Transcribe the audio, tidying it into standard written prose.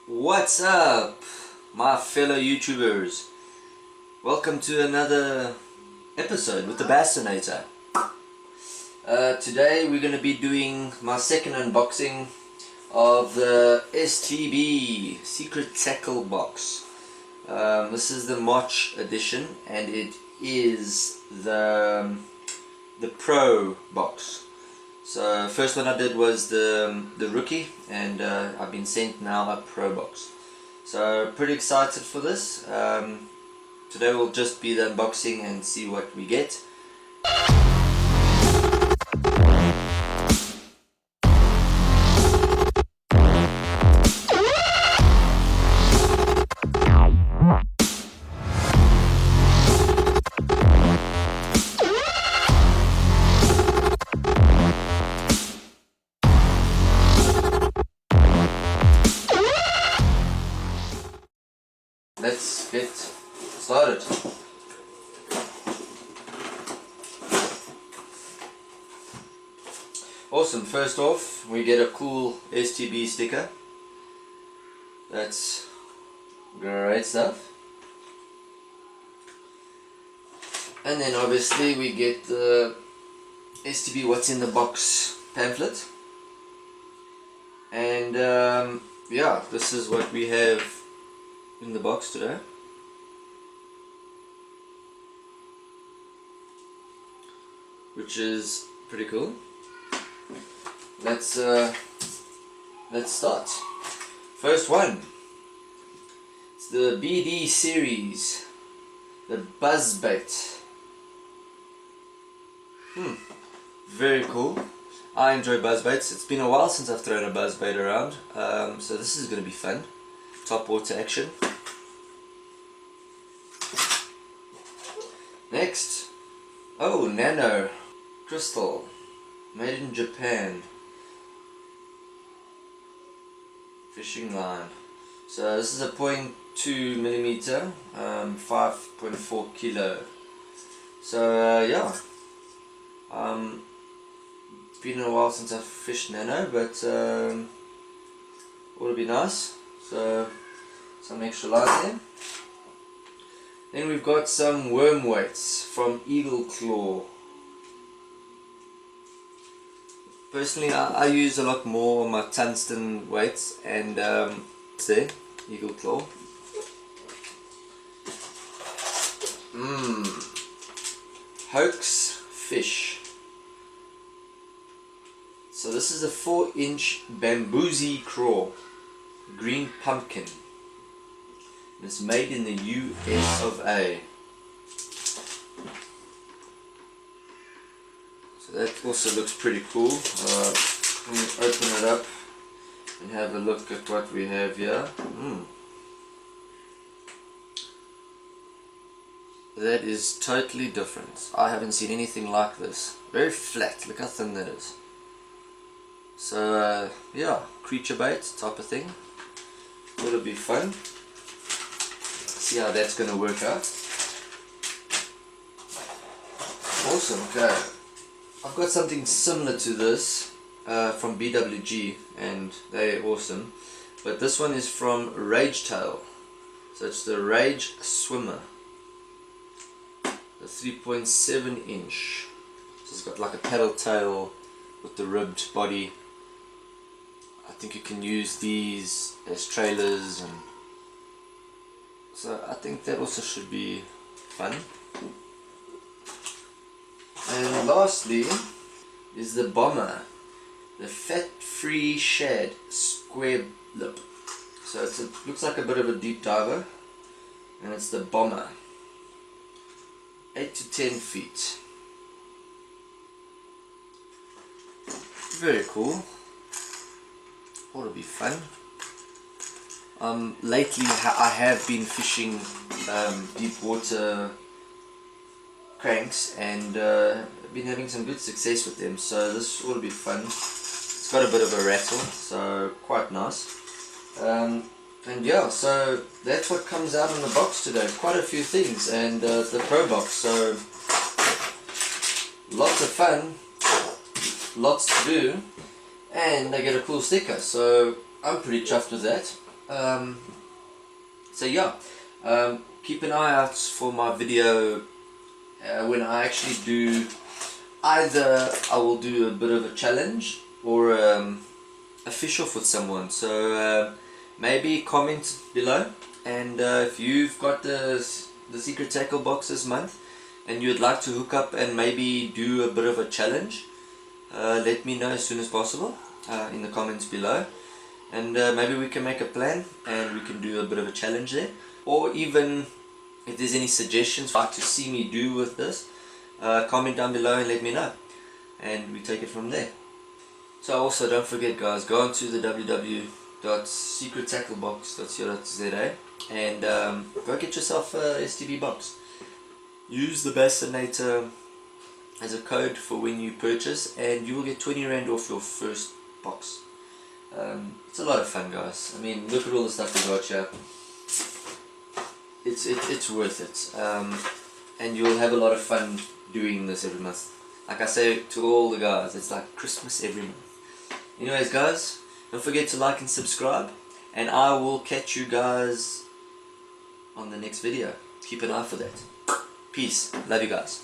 What's up, my fellow YouTubers? Welcome to another episode with the Bassanator. Today we're going to be doing my second unboxing of the STB Secret Tackle box. This is the March edition and it is the Pro box. So first one I did was the rookie, and I've been sent now a Pro box. So pretty excited for this. Today will just be the unboxing and see what we get. Let's get started. Awesome, first off we get a cool STB sticker. That's great stuff. And then obviously we get the STB what's in the box pamphlet. And yeah, this is what we have in the box today. Which is pretty cool. Let's start. First one. It's the BD series, the Buzzbait. Very cool. I enjoy buzzbaits. It's been a while since I've thrown a buzzbait around, so this is going to be fun. Top water action. Next, oh, nano crystal, made in Japan, fishing line. So this is a 0.2 millimeter, 5.4 kilo. So yeah, it's been a while since I've fished nano, but will be nice. So some extra line there. Then we've got some worm weights from Eagle Claw. Personally, I use a lot more on my tungsten weights, and it's there, Eagle Claw. Hoax fish. So this is a 4-inch bamboozy craw, green pumpkin. It's made in the US of A. So that also looks pretty cool. Let me open it up and have a look at what we have here. That is totally different. I haven't seen anything like this. Very flat. Look how thin that is. So yeah, creature bait type of thing. It'll be fun. See how that's going to work out. Awesome. Okay, I've got something similar to this from BWG, and they're awesome. But this one is from Rage Tail. So it's the Rage Swimmer, the 3.7 inch. So it's got like a paddle tail with the ribbed body. I think you can use these as trailers, and so I think that also should be fun. And lastly is the Bomber, the fat-free shad square lip. So it looks like a bit of a deep diver, and it's the Bomber, 8 to 10 feet. Very cool. Ought to be fun. Lately I have been fishing deep water cranks, and been having some good success with them, so this ought to be fun. It's got a bit of a rattle, so quite nice. And yeah, so that's what comes out in the box today. Quite a few things, and the Pro box, so lots of fun, lots to do, and I get a cool sticker, so I'm pretty chuffed with that. So yeah, keep an eye out for my video when I actually do, either I will do a bit of a challenge or a fish off with someone. So maybe comment below, and if you've got the secret tackle box this month and you'd like to hook up and maybe do a bit of a challenge, let me know as soon as possible in the comments below, and maybe we can make a plan and we can do a bit of a challenge there. Or even if there's any suggestions you'd like to see me do with this, comment down below and let me know, and we take it from there. So also don't forget guys, go on to the www.secrettacklebox.co.za and go get yourself a STB box. Use the Bassanator as a code for when you purchase, and you will get 20 Rand off your first box. It's a lot of fun guys. I mean, look at all the stuff we got here. It's worth it, and you'll have a lot of fun doing this every month. Like I say to all the guys, it's like Christmas every month. Anyways guys, don't forget to like and subscribe, and I will catch you guys on the next video. Keep an eye for that. Peace. Love you guys.